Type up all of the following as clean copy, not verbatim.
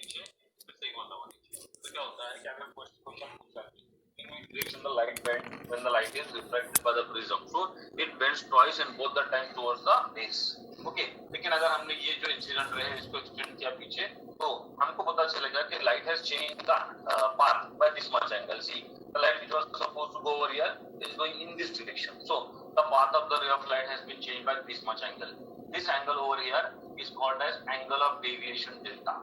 नीचे, फिर से वाला होना नीचे। तो क्या होता है कि अगर क्वेश्चन पूछा कि direction the light bend when the light is refracted by the prism, so it bends twice in both the time towards the base. Okay, लेकिन अगर हमने ये जो इंसिडेंट रे है इसको एक्सटेंड किया पीछे, तो हमको पता चलेगा कि light has changed the path by this much angle. See, the light which was supposed to go over here is going in this direction, so the path of the ray of light has been changed by this much angle. This angle over here is called as angle of deviation delta.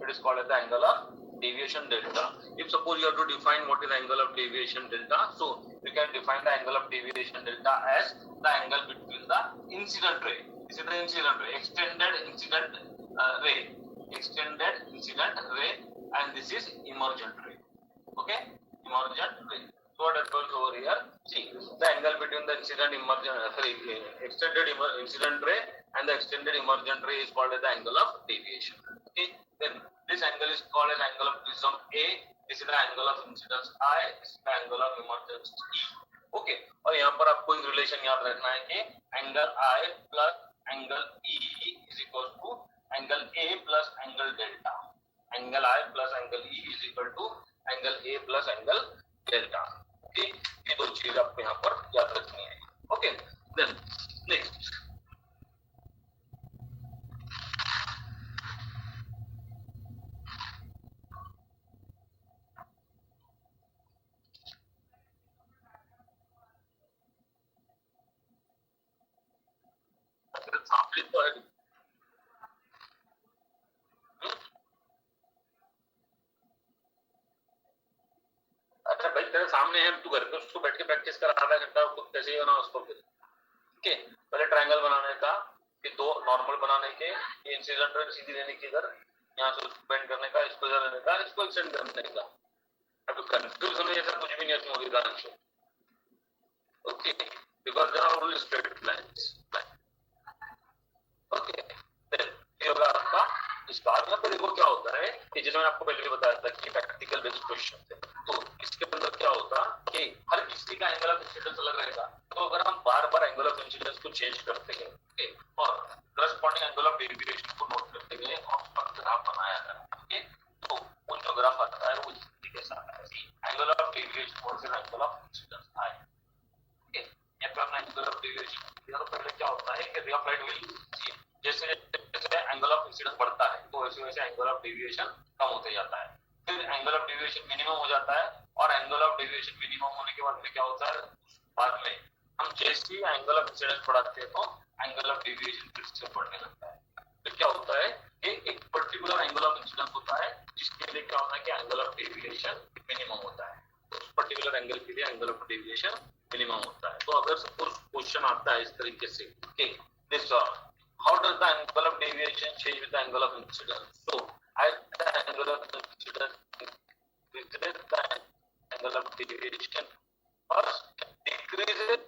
It is called as the angle of deviation delta. If suppose you have to define what is the angle of deviation delta, so you can define the angle of deviation delta as the angle between the incident ray. This is the incident ray, extended incident ray, extended incident ray, and this is emergent ray. Okay, emergent ray. So what happens over here? See, the angle between the incident extended incident ray and the extended emergent ray is called as the angle of deviation. Okay, then this angle is called as angle of prism A. This is the angle of incidence I. This is the angle of emergence E. Okay, और यहाँ पर आपको एक relation याद रखना है कि angle I plus angle E is equal to angle A plus angle delta. Angle I plus angle E is equal to angle A plus angle delta. Okay, ये दो चीज आपको यहाँ पर याद रखनी है. Okay, then next. अच्छा भाई तेरे सामने है, तू घर पे उसको बैठ के प्रैक्टिस कर आधा घंटा खुद कैसे ही बना उसको फिर. ओके, पहले ट्रायंगल बनाने का, फिर दो नॉर्मल बनाने के, ये इंसिडेंट रे सीधी लेने की इधर, यहाँ से उसको बेंड करने का, इसको इधर लेने का, इसको एक्सटेंड करने का. अब कंफ्यूजन में ऐसा कुछ भी नहीं है मोदी गांच. Okay, because there are only straight lines. Okay, फिर ये होगा आपका इस बात में. देखो क्या होता है कि जैसे मैंने आपको पहले बताया था कि प्रैक्टिकल बेस्ड क्वेश्चन थे, तो इसके अंदर क्या होता कि हर किसी का एंगल ऑफ इंसिडेंस अलग रहेगा. तो अगर हम बार बार एंगल ऑफ इंसिडेंस को चेंज करते गए और करस्पॉन्डिंग एंगल ऑफ डेविएशन को नोट करते गए और उसका ग्राफ बनाया जाए, तो वो जो ग्राफ आता है वो इस तरीके से आता है. Angle of deviation versus angle of incidence आए. ओके, ये अपना एंगल ऑफ डेविएशन. तो पहले क्या होता है कि रे ऑफ लाइट विल जैसे जैसे एंगल ऑफ इंसिडेंस बढ़ता है तो वैसे वैसे एंगल ऑफ डेविएशन कम होते जाता है. फिर एंगल ऑफ डेविएशन मिनिमम हो जाता है, और एंगल ऑफ डेविएशन मिनिमम होने के बाद में क्या होता है, बाद में हम जैसे ही एंगल ऑफ इंसिडेंस बढ़ाते हैं तो एंगल ऑफ डेविएशन फिर से बढ़ने लगता है. फिर क्या होता है कि एक पर्टिकुलर एंगल ऑफ इंसिडेंस होता है जिसके लिए क्या होता है कि एंगल ऑफ डेविएशन मिनिमम होता है. उस पर्टिकुलर एंगल के लिए एंगल ऑफ डेविएशन मिनिमम होता है. तो अगर सपोज क्वेश्चन आता है इस तरीके से कि this how does the angle of deviation change with the angle of incidence? So as the angle of incidence increases, the angle of deviation first decreases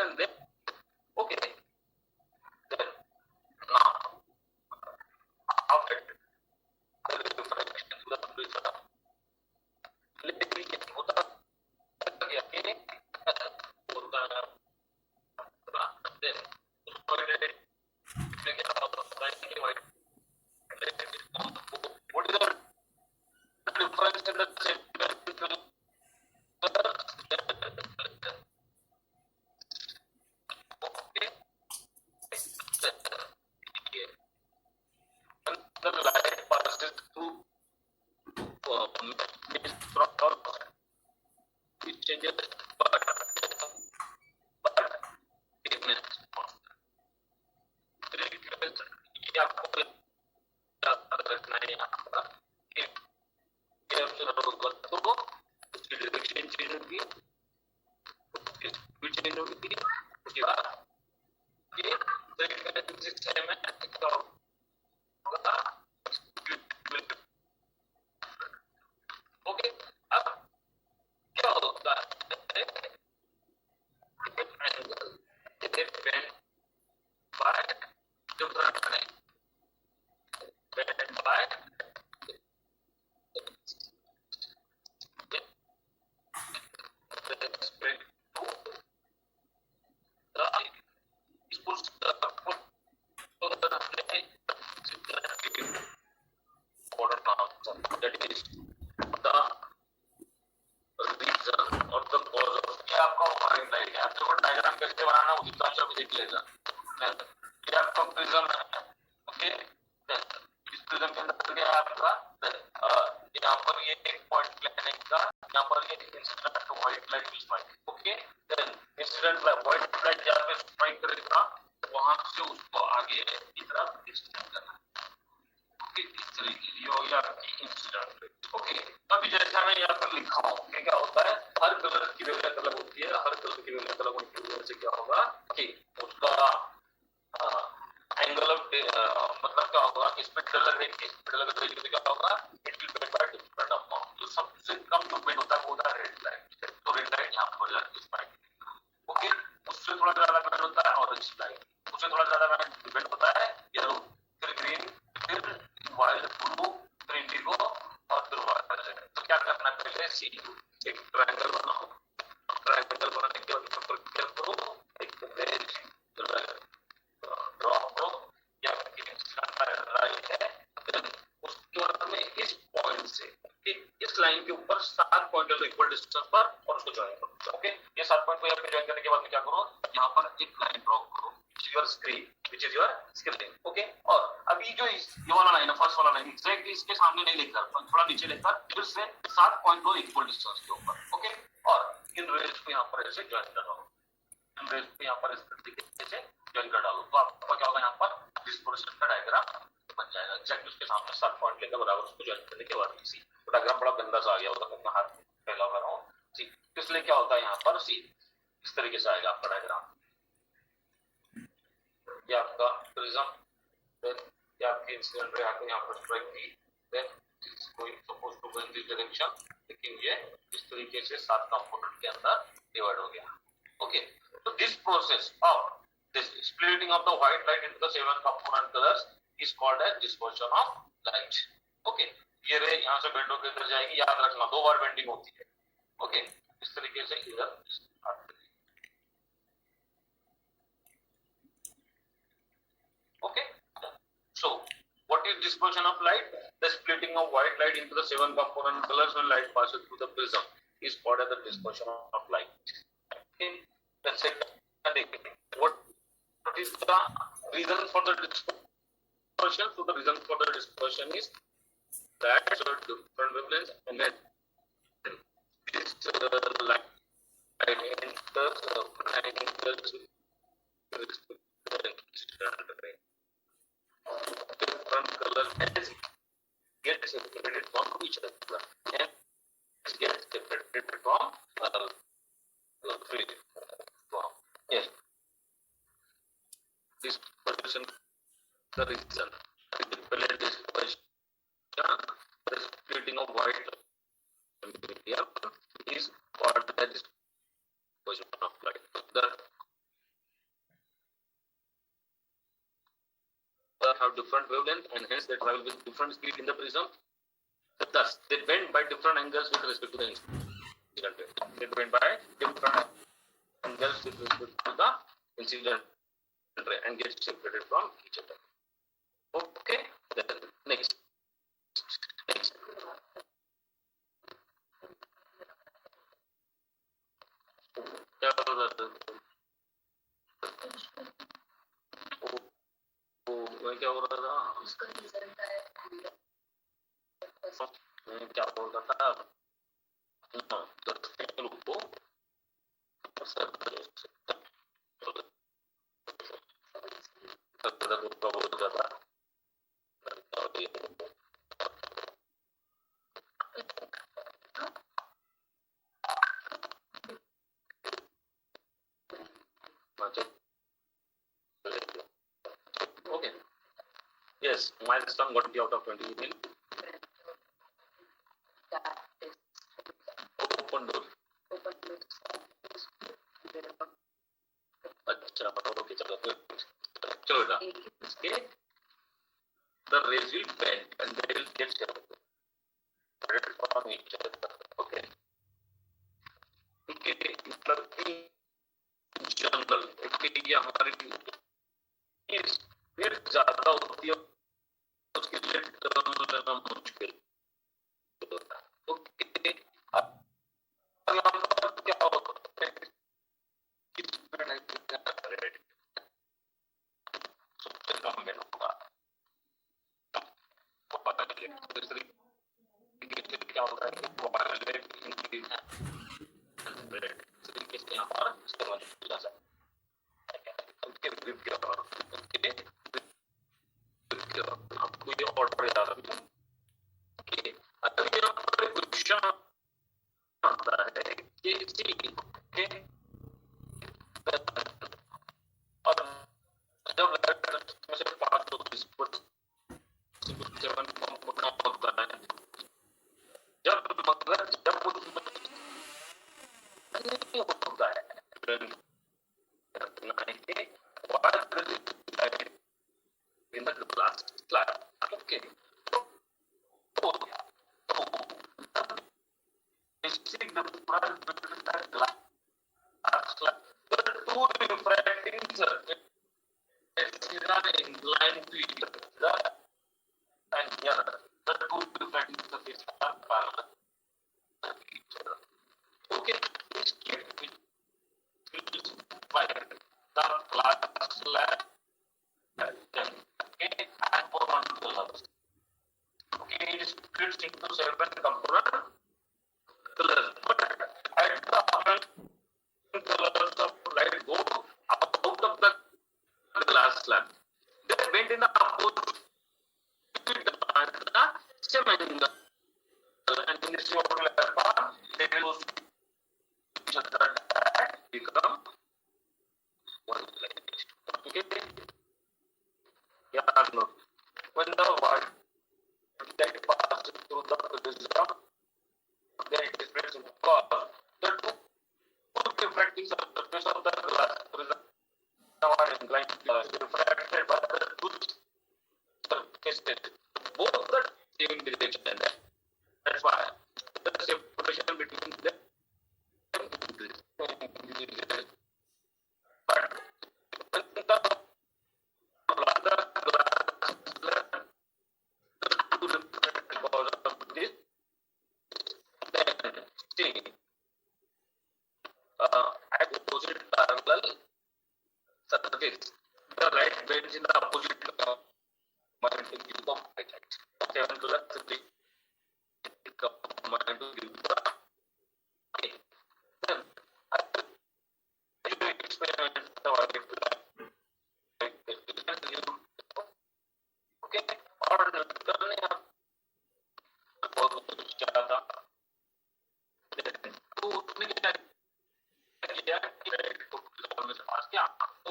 and then okay, then now after the refraction to the prism, लेकिन होता क्या कि होता then what is the difference in the segment? Okay, when the light passes through from it changes but ये आपको याद रखना है यहाँ पर कि तो उसकी डायरेक्शन चेंज होगी, उसकी स्पीड चेंज होगी, उसके बाद ये सिस्टम में क्या होगा. ओके, अब क्या होता है angle bend by different bend by that is the reason or the cause of ये आपका व्हाइट लाइट है। आपको डायग्राम कैसे बनाना है उसका अच्छा भी देख लेगा। ये आपका प्रिज्म है, ओके। इस प्रिज्म के अंदर क्या है आपका, यहाँ पर ये एक पॉइंट लेने का, यहाँ पर ये incident white light will strike, okay. Then incident white light जहाँ पे स्ट्राइक करेगा वहां से उसको आगे की तरफ एक्सटेंड करना, ओके। इस तरीके ये हो गया आपकी इंसिडेंट, ओके। अभी जैसा मैं यहाँ पर लिखा हूँ कि क्या होता है, हर कलर की वेवलेंथ अलग होती है, हर कलर की वेवलेंथ अलग होने की वजह से क्या होगा कि उसका एंगल ऑफ मतलब क्या होगा, स्पीड अलग रहेगी, स्पीड अलग रहेगी तो क्या होगा, it will bend by different amount. तो सबसे कम जो बेंड होता है वो होता है रेड लाइट, तो रेड लाइट यहाँ पर जाती है स्पाइक, ओके। उससे थोड़ा ज्यादा बेंड होता है ऑरेंज लाइट, उससे थोड़ा ज्यादा बेंड होता है येलो, फिर ग्रीन, फिर वायलेट, ब्लू, फिर इंडिगो और फिर वायलेट। तो क्या करना है, पहले सी एक ट्रायंगल बनाओ, ट्रायंगल बनाने के बाद ऊपर क्या करो, एक ड्रॉ करो, या राइट है, उसके बाद में इस पॉइंट से इस लाइन के ऊपर 7 पॉइंट है इक्वल डिस्टेंस पर और उसको ज्वाइन करो, ओके। ये 7 पॉइंट को यहाँ पे ज्वाइन करने के बाद में क्या करो, यहाँ पर एक लाइन ड्रॉ करो which is your screen, okay. और अभी जो ये वाला लाइन है, फर्स्ट वाला लाइन एग्जैक्टली इसके सामने नहीं लेकर, थोड़ा नीचे लेकर फिर से 7 पॉइंट को इक्वल डिस्टेंस के ऊपर, ओके। और इन रेज को यहाँ पर ऐसे ज्वाइन कर दो, इन रेज को यहाँ पर इस तरीके से ज्वाइन कर डालो, तो आपका क्या होगा, यहाँ पर डिस्पर्शन का डायग्राम बन जाएगा। एग्जैक्टली उसके सामने 7 पॉइंट लेकर बराबर उसको ज्वाइन करने के बाद सी तो डायग्राम बड़ा गंदा सा आ गया होता, अपना हाथ फैला हुआ रहा हूँ, ठीक। इसलिए क्या होता है यहाँ पर सी इस तरीके से आएगा आपका डायग्राम, ये आपका प्रिज्म, देन ये आपकी इंसिडेंट रे आके यहाँ पर स्ट्राइक की, then it's going suppose to go in this direction, लेकिन ये इस तरीके से 7 कंपोनेंट के अंदर डिवाइड हो गया, ओके। तो this process of this splitting of the white light into the 7 component colors is called as dispersion of light, okay। ये रे यहाँ से बेंड होकर इधर जाएगी, याद रखना 2 बार बेंडिंग होती है, ओके। इस तरीके से इधर, okay। So what is dispersion of light? The splitting of white light into the 7 component colors when light passes through the prism is called as the dispersion of light, okay। Then second, what is the reason for the dispersion? So the reason for the dispersion is that different wavelengths and then this light enters triangles different colors get separated from each other and get separated from yes, dispersion, the reason dispersion, the splitting of white media is called the dispersion of light. The have different wavelength and hence they travel with different speed in the prism. Thus, they bend by different angles with respect to the incident ray. They bend by different angles with respect to the incident ray and get separated from each other. Okay, then next. क्या हो रहा था, क्या बोल रहा था, को बहुत ज्यादा okay. Yes, milestone got 20 out of 20 in open door. अच्छा ओके, चलो चलो ना इसके the rays will bend and they will get separated from each other, okay। okay, मतलब जनरल ये हमारी स्पीड ज्यादा होती है उसके लिए टर्न लेना मुश्किल, क्या होता है कि वायलेट इंक्रीज रेट तरीके यहाँ पर इस्तेमाल किया जा सकता है। आपको ये ऑर्डर याद रखना कि अगर यहाँ पर क्वेश्चन आता है कि और जब में से 5 7 होता है जब मगर जब नहीं होता है in the class okay so basic the product glass the two refracting surface are inclined to each other and here the two refracting surfaces are parallel to each other okay this case which is why the glass slab okay and for one colors okay it is split into 7 component colors but at the other colors of light go out of the glass slab they bend in the opposite same angle and in this part they will each other that become one light okay yeah no when the word that passes through the prism then it is placed in cause the two refracting surface of the glass prism are inclined refracted by the two surfaces both the same direction that's why the separation between them increases but when the glass because of this then see at opposite parallel surface the light bends in the opposite combined to give the white light 7 plus 3 combined to give the okay then I will experiment the white light okay और करने आप बहुत कुछ क्या था तो उसने क्या किया को में से पास किया तो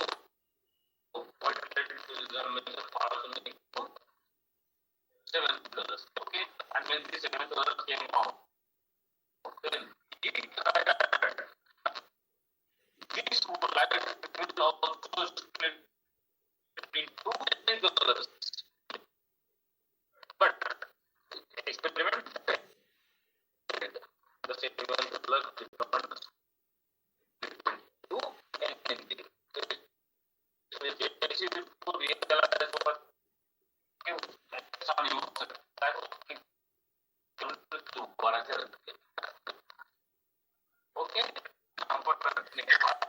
व्हाइट लाइट में से पास होने को 7 colors okay and when the 7 colors came out then he tried that these light will also split into 10 colors but experiment the same color different to anything जैसे को realize what ऐसा नहीं हो सकता है दोबारा से ओके कंफर्ट रखने के बाद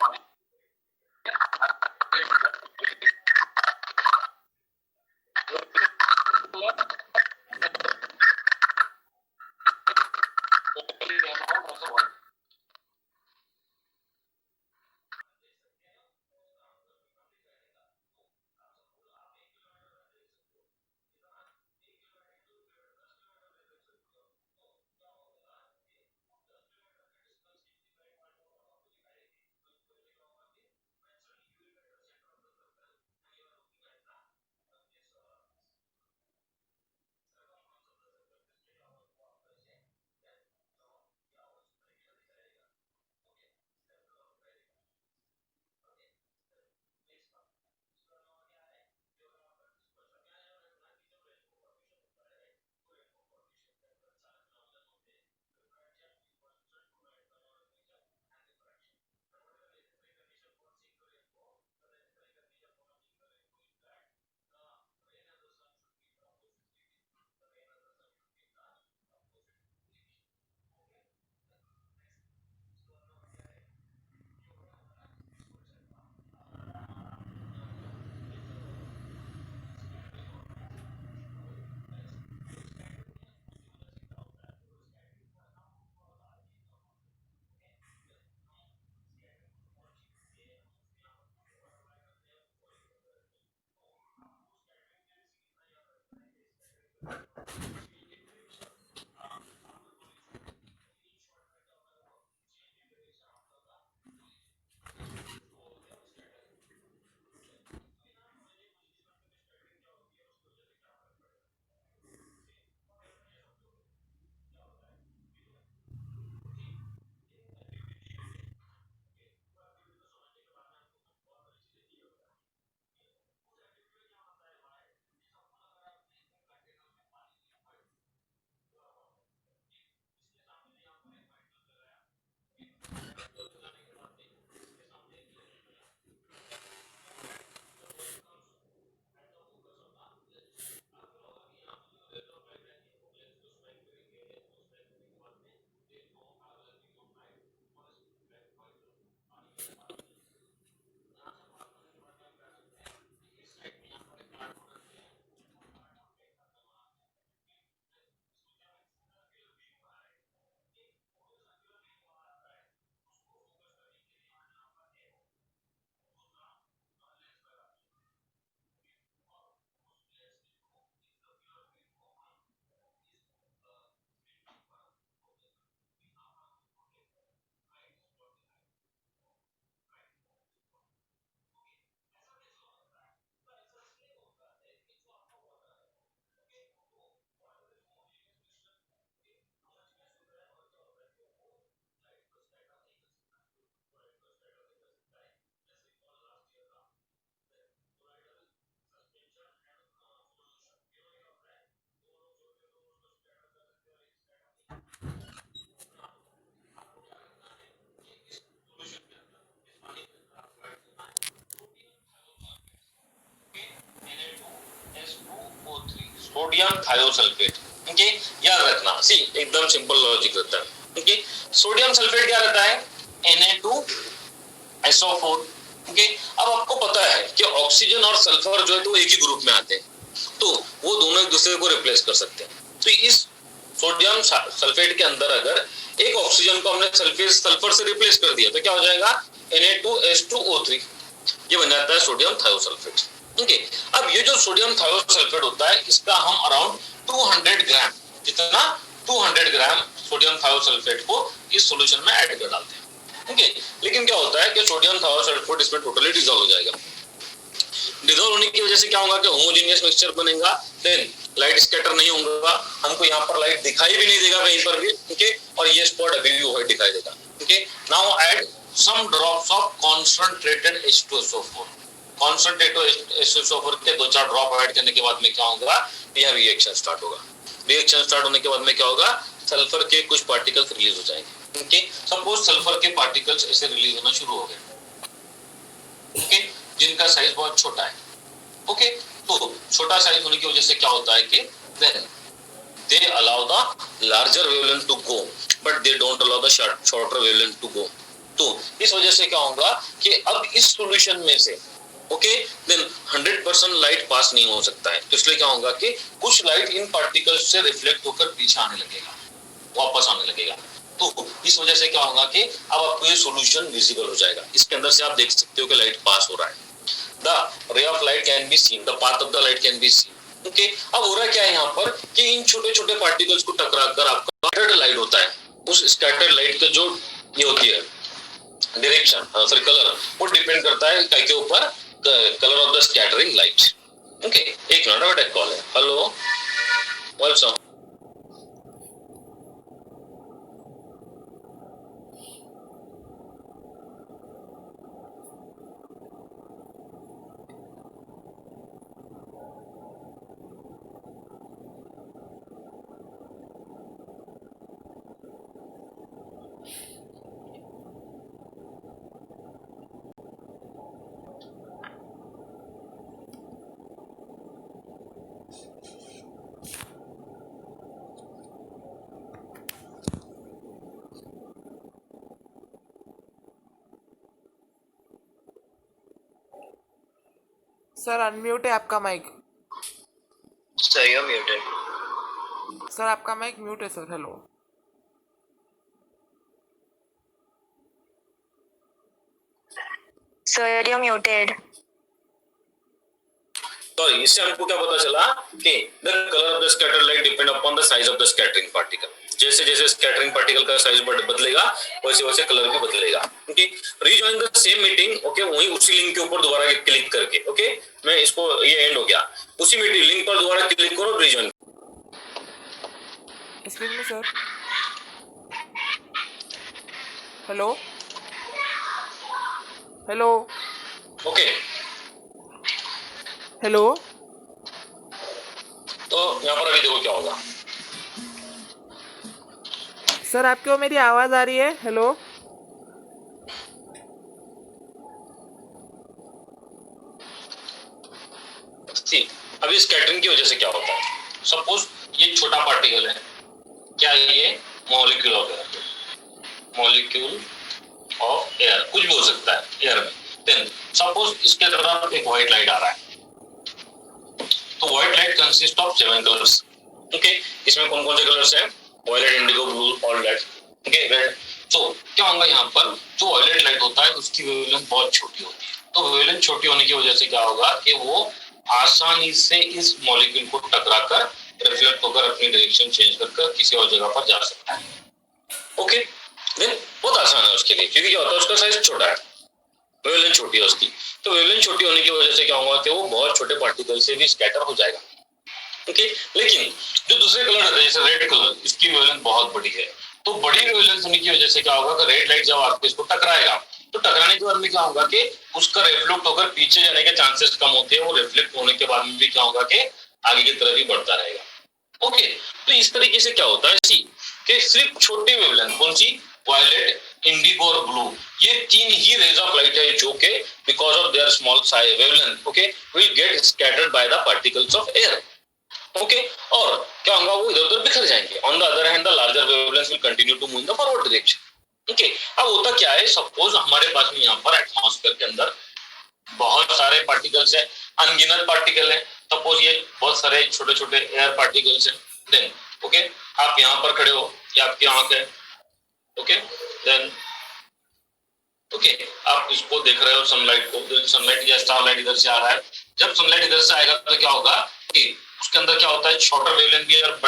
थायोसल्फेट। ओके, याद रखना, सी एकदम सिंपल लॉजिक रहता है। ओके, सोडियम सल्फेट क्या रहता है? Na2SO4। ओके, अब आपको पता है कि ऑक्सीजन और सल्फर जो है तो एक ही ग्रुप में आते हैं, तो वो दोनों एक दूसरे को रिप्लेस कर सकते हैं। तो इस सोडियम सल्फेट के अंदर अगर एक ऑक्सीजन को हमने सल्फर से रिप्लेस कर दिया तो क्या हो जाएगा? Na2H2O3, ये बन जाता है सोडियम थायोसल्फेट। ओके, अब ये जो सोडियम थायोसल्फेट होता है इसका हम अराउंड 200 ग्राम, कितना? 200 ग्राम सोडियम थायोसल्फेट को इस सॉल्यूशन में ऐड कर डालते हैं। ओके, लेकिन क्या होता है कि सोडियम थायोसल्फेट इसमें टोटली डिसॉल्व हो जाएगा। डिसॉल्व होने की वजह से क्या होगा कि होमोजेनियस मिक्सचर बनेगा, देन लाइट स्कैटर नहीं होगा, हमको यहाँ पर लाइट दिखाई भी नहीं देगा कहीं पर भी। ओके, और ये स्पॉट अभी भी व्हाइट दिखाई देगा। Okay, now add some drops of concentrated H2SO4। Concentrated H2SO4 के 2-4 ड्रॉप ऐड करने के बाद में क्या होगा? यह रिएक्शन स्टार्ट होगा। रिएक्शन स्टार्ट होने के बाद में क्या होगा? सल्फर के कुछ पार्टिकल्स रिलीज हो जाएंगे। ओके, सपोज सल्फर के पार्टिकल्स ऐसे रिलीज होना शुरू हो गए, ओके, जिनका साइज बहुत छोटा है। ओके, तो छोटा साइज होने की वजह से क्या होता है कि then they allow the larger wavelength to go but they don't allow the shorter wavelength to go. तो इस वजह से क्या होगा कि अब इस सॉल्यूशन में से ओके देन 100% लाइट पास नहीं हो सकता है, तो इसलिए क्या होगा कि कुछ लाइट इन पार्टिकल्स से रिफ्लेक्ट होकर पीछे आने लगेगा, वापस आने लगेगा। तो इस वजह से क्या होगा कि अब आपको ये सॉल्यूशन विजिबल हो जाएगा। इसके अंदर से आप देख सकते हो कि लाइट पास हो रहा है। The ray of light can be seen, the path of the light can be seen. Okay, अब हो रहा क्या है यहाँ पर कि इन छोटे छोटे पार्टिकल्स को टकराकर आपका स्कैटर्ड लाइट होता है, उस स्कैटर्ड लाइट का जो ये होती है डायरेक्शन, सॉरी कलर, वो डिपेंड करता है क्या के ऊपर? Colour of the scattering light. Okay, एक मिनट, बेटा कॉल है। Hello, welcome. सर अनम्यूट है आपका माइक। सही है, म्यूटेड। सर आपका माइक म्यूट है sir. Hello sir you're muted। तो इससे हमको क्या पता चला कि the colour of the scattered light depend upon the size of the scattering particle. जैसे जैसे स्कैटरिंग पार्टिकल का साइज बदलेगा वैसे वैसे कलर भी बदलेगा। Okay, rejoin the same meeting. Okay, वही उसी लिंक के ऊपर दोबारा क्लिक करके, ओके, मैं इसको, ये एंड हो गया, उसी मीटिंग लिंक पर दोबारा क्लिक करो, rejoin. Excuse me sir. Hello hello okay, hello. तो यहाँ पर अभी देखो क्या होगा। सर आपको मेरी आवाज आ रही है? हेलो अभी स्कैटरिंग की वजह से क्या होता है? सपोज ये छोटा पार्टिकल है, क्या ये molecule of air, molecule of air कुछ भी हो सकता है एयर में। देन सपोज इसके तरफ एक व्हाइट लाइट आ रहा है, तो white light consist of 7 colours. Okay, इसमें कौन कौन से कलर्स हैं? Violet, indigo, blue, all red, okay, red. तो क्या होगा यहाँ पर जो वायलेट लाइट होता है उसकी वेवलेंथ बहुत छोटी होती है, तो वेवलेंथ छोटी होने की वजह से क्या होगा कि वो आसानी से इस मॉलिक्यूल को टकराकर रिफ्लेक्ट होकर अपनी डायरेक्शन चेंज कर किसी और जगह पर जा सकता है। ओके, देन बहुत आसान है उसके लिए, क्योंकि क्या होता है उसका साइज छोटा है, वेवलेंथ छोटी है उसकी, तो वेवलेंथ छोटी होने की वजह से क्या होगा कि वो बहुत छोटे पार्टिकल से भी स्कैटर हो जाएगा। ओके, लेकिन जो दूसरे कलर होते हैं जैसे रेड कलर, इसकी वेवलेंथ बहुत बड़ी है, तो बड़ी वेवलेंथ होने की वजह से क्या होगा कि रेड लाइट जब आपको इसको टकराएगा तो टकराने के बाद में क्या होगा कि उसका रिफ्लेक्ट होकर पीछे जाने के चांसेस कम होते हैं, वो रिफ्लेक्ट होने के बाद में भी क्या होगा कि आगे की तरफ ही बढ़ता रहेगा। ओके, तो इस तरीके से क्या होता है कि सिर्फ छोटी वेवलेंथ, कौन सी? वायलेट, इंडिगो और ब्लू, ये तीन ही रेज ऑफ लाइट है जो कि because of their small size wavelength, okay, will get scattered by the particles of air. Okay, और क्या होगा, वो इधर उधर बिखर जाएंगे. On the other hand the larger wavelength will continue to move in the forward direction. Okay, अब होता क्या है, सपोज हमारे पास में यहाँ पर एटमॉस्फेयर के अंदर बहुत सारे पार्टिकल्स है, अनगिनत पार्टिकल है. सपोज ये बहुत सारे छोटे छोटे एयर पार्टिकल्स है. देन ओके, आप यहाँ पर खड़े हो, ये आपकी आंख है. ओके, देन ओके, आप इसको देख रहे हो सनलाइट को. सनलाइट या स्टारलाइट इधर से आ रहा है. जब सनलाइट इधर से आएगा तो क्या होगा कि उसके अंदर क्या होता है, शॉर्टर वेवलेंथ भी है और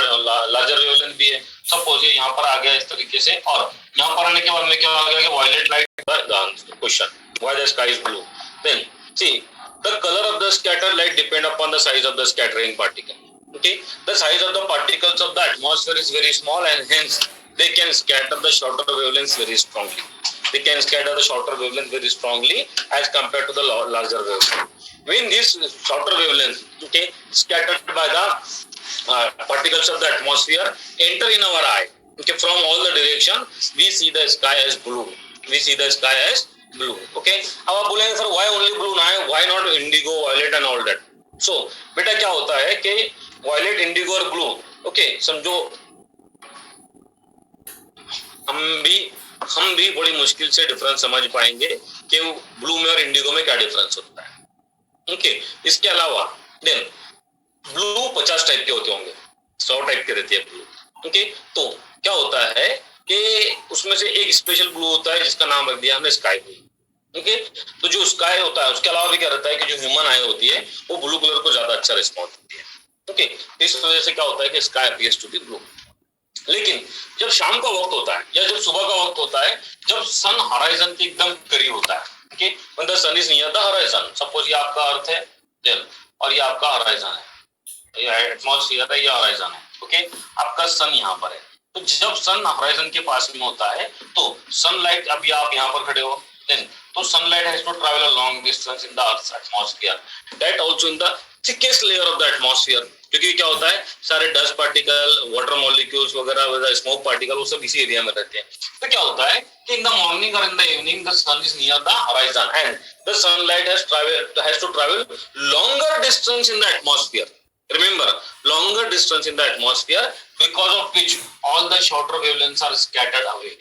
लार्जर वेवलेंथ भी है. सपोज ये यहाँ पर आ गया इस तरीके से, और यहाँ पर आने के बाद में क्या हो गया कि violet light. Question, why the sky is blue? Then see, the colour of the scattered light depend upon the size of the scattering particle. Okay, the size of the particles of the atmosphere is very small, and hence they can scatter the shorter wavelengths very strongly. They can scatter the shorter wavelength very strongly as compared to the larger wavelength. When this shorter wavelength, okay, scattered by the particles of the atmosphere enter in our eye, okay, from all the direction, we see the sky as blue. We see the sky as blue. Okay, अब आप बोलेंगे sir why only blue ना है, why not indigo, violet and all that? So बेटा क्या होता है कि वायलेट, इंडिगो और ब्लू, ओके, समझो हम भी बड़ी मुश्किल से डिफरेंस समझ पाएंगे कि ब्लू में और इंडिगो में क्या डिफरेंस होता है. ओके, इसके अलावा देन ब्लू 50 टाइप के होते होंगे, 100 टाइप के रहती है ब्लू. ओके, तो क्या होता है कि उसमें से एक स्पेशल ब्लू होता है जिसका नाम रख दिया हमने स्काई ब्लू. ओके, तो जो स्काई होता है उसके अलावा भी क्या रहता है कि जो ह्यूमन आई होती है वो ब्लू कलर को ज्यादा अच्छा रिस्पॉन्स देती है. ओके, इस वजह से क्या होता है कि sky appears to be blue. लेकिन जब शाम का वक्त होता है या जब सुबह का वक्त होता है, जब सन हॉराइजन के एकदम करीब होता है, okay, when the sun is near the horizon, suppose ये आपका अर्थ है देन, और ये आपका हॉराइजन है, ये एटमॉस्फेयर है, ये हॉराइजन है. ओके, आपका सन यहाँ पर है. तो जब सन हॉराइजन के पास में होता है तो सनलाइट, अभी आप यहाँ पर खड़े हो, देन तो sunlight has to travel a long distance in the earth's atmosphere, that also in the thickest layer of the atmosphere. क्योंकि क्या होता है, सारे डस्ट पार्टिकल, वाटर मॉलिक्यूल्स वगैरह, स्मोक पार्टिकल, वो सब इसी एरिया में रहते हैं. तो क्या होता है कि इन द मॉर्निंग और in the evening the sun is near the horizon and the sunlight has to travel longer distance in the atmosphere. Remember, longer distance in the atmosphere, because of which all the shorter wavelengths are scattered away.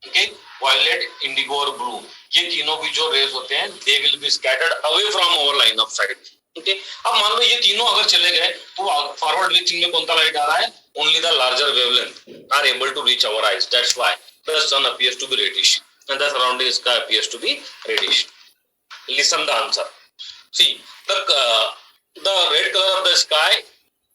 Okay, violet, indigo और blue, ये तीनों भी जो rays होते हैं, they will be scattered away from our line of sight. Okay, अब मान लो ये तीनों अगर चले गए तो forward reaching में कौन सा light आ रहा है? Only the larger wavelength are able to reach our eyes. That's why the sun appears to be reddish and the surrounding sky appears to be reddish. Listen the answer. See, the red color of the sky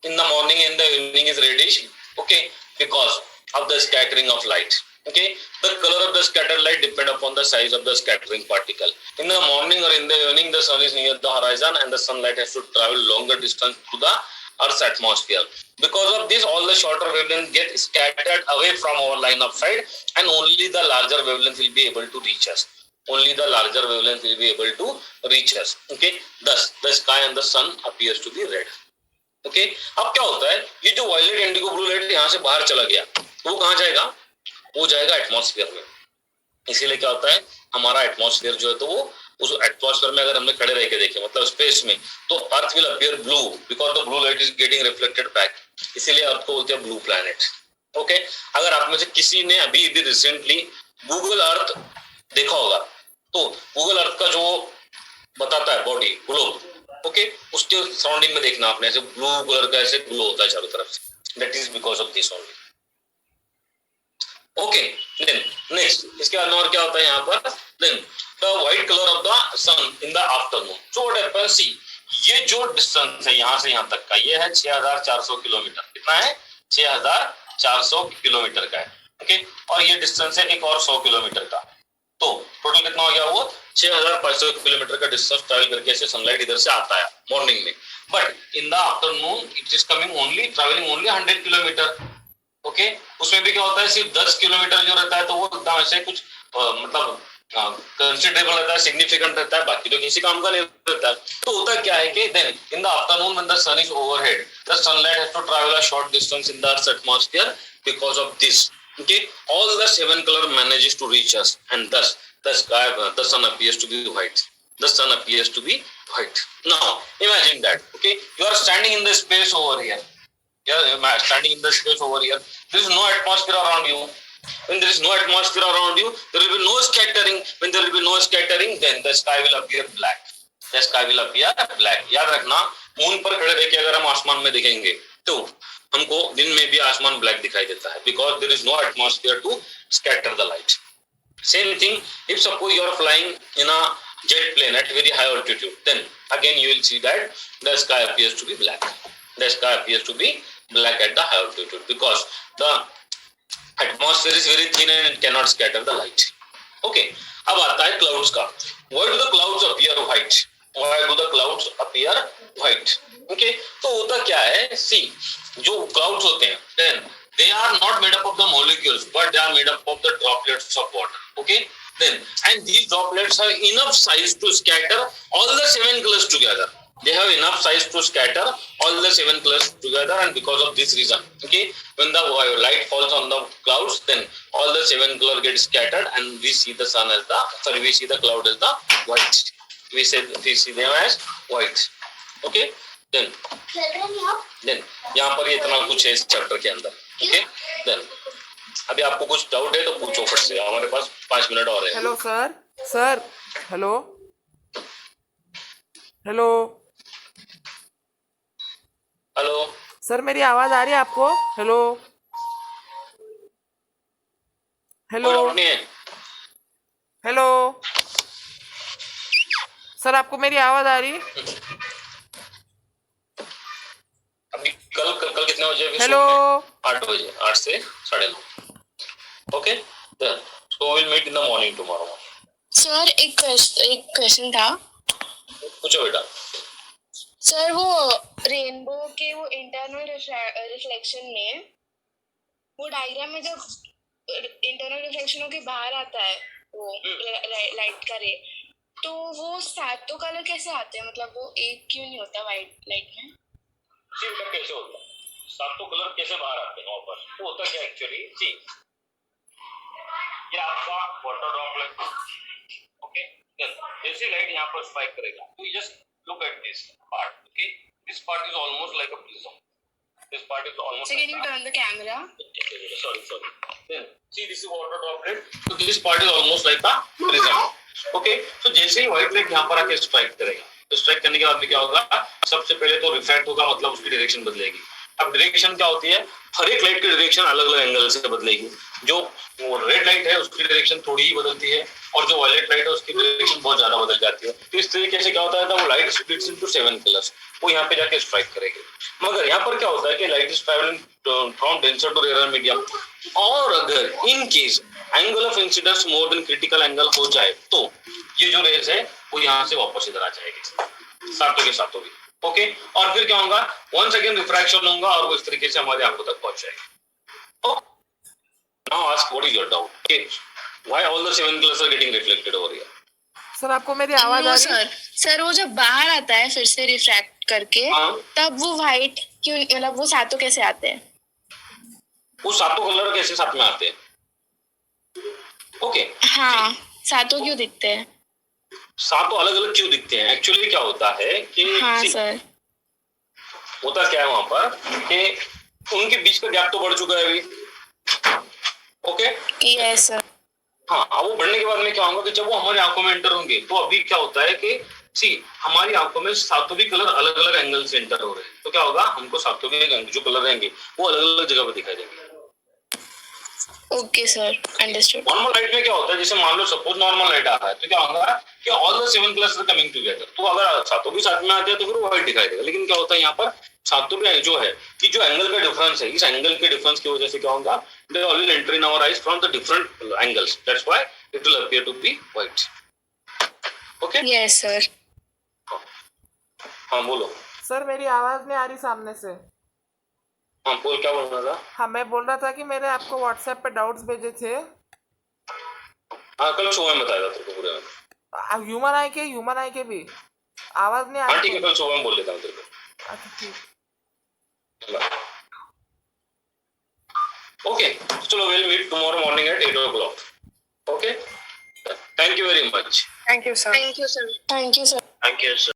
in the morning and the evening is reddish, okay, because of the scattering of light. Okay, the color of the scattered light depend upon the size of the scattering particle. In the morning or in the evening, the sun is near the horizon and the sunlight has to travel longer distance through the Earth's atmosphere. Because of this, all the shorter wavelengths get scattered away from our line of sight, and only the larger wavelength will be able to reach us. Only the larger wavelength will be able to reach us. Okay, thus the sky and the sun appears to be red. Okay, अब क्या होता है, ये जो violet, indigo, blue light यहाँ से बाहर चला गया, वो कहाँ जाएगा? वो जाएगा एटमॉस्फेयर में. इसीलिए क्या होता है, हमारा एटमॉस्फेयर जो है तो वो उस एटमॉस्फेयर में अगर हमने खड़े रह के देखे, मतलब स्पेस में, तो earth will appear blue because the blue light is getting reflected back. इसीलिए अर्थ को बोलते हैं ब्लू प्लैनेट. ओके, अगर आप में से किसी ने अभी रिसेंटली गूगल अर्थ देखा होगा, तो गूगल अर्थ का जो बताता है बॉडी ग्लोब, ओके, उसके सराउंडिंग में देखना आपने, ऐसे ब्लू कलर का ऐसे ग्लो होता है चारों तरफ से. That is because of this only. Okay, then next, इसके बाद और क्या होता है यहाँ पर, then the white colour of the sun in the afternoon. So what happens, see, ये जो डिस्टेंस है यहाँ से यहाँ तक का, ये है 6400 किलोमीटर. कितना है? 6400 किलोमीटर का है. ओके, और ये डिस्टेंस है एक और 100 किलोमीटर का. तो टोटल कितना हो गया? वो 6500 किलोमीटर का डिस्टेंस ट्रैवल करके ऐसे सनलाइट इधर से आता है मॉर्निंग में. But in the afternoon it is coming only, travelling only 100 kilometre. Okay, उसमें भी क्या होता है, सिर्फ 10 किलोमीटर जो रहता है तो वो एकदम ऐसे कुछ मतलब कंसिडरेबल रहता है, सिग्निफिकेंट रहता है, बाकी तो किसी काम का नहीं रहता है. तो होता क्या है कि then in the afternoon when the sun is overhead, the sunlight has to travel a short distance in the earth's atmosphere. Because of this, okay, all the seven color manages to reach us, and thus the sky, the sun appears to be white. The sun appears to be white. Now imagine that, okay, you are standing in the space over here. Yeah, standing in the space over here. There is no atmosphere around you. When there is no atmosphere around you, there will be no scattering. When there will be no scattering, then the sky will appear black. The sky will appear black. याद रखना, moon पर खड़े रह के अगर हम आसमान में देखेंगे तो हमको दिन में भी आसमान ब्लैक दिखाई देता है, because there is no atmosphere to scatter the light. Same thing, if suppose you are flying in a jet plane at very high altitude, then again you will see that the sky appears to be black. The sky appears to be black at the high altitude because the atmosphere is very thin and it cannot scatter the light. Okay, अब आता है clouds का. Why do the clouds appear white? Why do the clouds appear white? Okay, तो होता क्या है? See, जो clouds होते हैं, then they are not made up of the molecules, but they are made up of the droplets of water. Okay, then and these droplets have enough size to scatter all the 7 colors together. They have enough size to scatter all the 7 colors together, and because of this reason, okay, when the light falls on the clouds, then all the 7 colors get scattered, and we see the sun as we see the cloud as the white. We see them as white. Okay, then यहाँ पर ये इतना कुछ है इस chapter के अंदर. Okay, then अभी आपको कुछ डाउट है तो पूछो फट से, हमारे पास 5 मिनट और है. Hello sir, hello hello hello sir, मेरी आवाज आ रही है आपको? हेलो हेलो नहीं है. हेलो सर, आपको मेरी आवाज आ रही है? अभी कल कितने बजे? हेलो 8 बजे, 8 से 9:30. Okay, so will meet in the morning tomorrow. Sir एक क्वेश्चन था. पूछो बेटा. सर वो रेनबो के वो इंटरनल रिफ्लेक्शन में वो डायग्राम में जब इंटरनल रिफ्लेक्शन होके बाहर आता है वो लाइट का रे, तो वो सातों कलर कैसे आते हैं? मतलब वो एक क्यों नहीं होता वाइट लाइट में? जी बेटा, कैसे होता है? सातों कलर कैसे बाहर आते हैं वहां पर? तो होता क्या एक्चुअली, जी ये आपका वाटर ड्रॉपलेट. ओके, जैसे लाइट यहाँ पर स्ट्राइक करेगा, तो just look at this part. Okay, this part is almost like a prism. This part is almost. So can you turn the camera? Sorry. Then see, this is water droplet. So this part is almost like a prism. Okay, so जैसे ही white light यहाँ पर आके strike करेगा, तो strike करने के बाद में क्या होगा? सबसे पहले तो रिफ्रैक्ट होगा, मतलब उसकी डायरेक्शन बदलेगी. अब डायरेक्शन क्या होती है? हर एक लाइट की डायरेक्शन अलग अलग एंगल से बदलेगी. जो रेड लाइट है उसकी डायरेक्शन थोड़ी ही बदलती है, और जो वायलेट लाइट है उसकी डायरेक्शन बहुत ज्यादा बदल जाती है. तो इस तरीके से क्या होता है, वो लाइट स्प्लिट्स इनटू 7 कलर्स. वो यहाँ पे जाके स्ट्राइक करेगी. मगर यहाँ पर क्या होता है कि light is travelling from denser to rare medium, और अगर in case angle of incidence more than critical angle हो जाए, तो ये जो रेज है वो यहाँ से वापस इधर आ जाएगी, सातों के सातों भी. ओके, और फिर क्या होगा? वंस अगेन रिफ्रैक्शन होगा और वो इस तरीके से हमारे आंखों तक पहुंच जाएगी. Now ask what is your doubt? Okay, why all the 7 colours are getting reflected over here? Sir, आपको मेरी आवाज आ रही है? सर वो जब बाहर आता है फिर से रिफ्रैक्ट करके, तब वो व्हाइट क्यों, मतलब वो सातों कैसे आते हैं? वो सातों कलर कैसे साथ में आते हैं? ओके, हाँ, सातों क्यों दिखते हैं? सातों अलग अलग क्यों दिखते हैं? एक्चुअली क्या होता है कि हाँ सर, होता क्या है वहां पर कि उनके बीच का गैप तो बढ़ चुका है अभी. Okay, yes sir. हाँ, अब वो बढ़ने के बाद में क्या होगा कि जब वो हमारी आंखों में एंटर होंगे, तो अभी क्या होता है कि हमारी आंखों में सातों भी कलर अलग अलग एंगल से एंटर हो रहे हैं. तो क्या होगा? हमको सातों भी जो कलर रहेंगे वो अलग अलग जगह पर दिखाई देंगे. Okay sir, understood. Normal light में क्या होता है, जैसे मान लो सपोज नॉर्मल लाइट आ रहा है, तो क्या होगा कि all the 7 colours are coming together. तो अगर सातों भी साथ में आते हैं तो फिर वो व्हाइट दिखाई देगा. लेकिन क्या होता है यहाँ पर सातों भी जो है कि जो एंगल का डिफरेंस है, इस एंगल के डिफरेंस की वजह से क्या होगा? They always enter in our eyes from the different angles. That's why it will appear to be white. Okay, yes sir. हाँ बोलो. सर, मेरी आवाज नहीं आ रही सामने से? हाँ बोल, क्या बोल रहा था? हाँ, मैं बोल रहा था कि मैंने आपको व्हाट्सएप पे डाउट्स भेजे थे. हाँ, कल सुबह में बताया था तेरे को पूरे. ह्यूमन आई के भी आवाज नहीं आ रही. हाँ ठीक है, कल सुबह में बोल लेता हूँ तेरे को. अच्छा ठीक. ओके, चलो we'll meet tomorrow morning at 8 o'clock. Okay, thank you very much. Thank you sir. Thank you sir. Thank you sir. Thank you sir.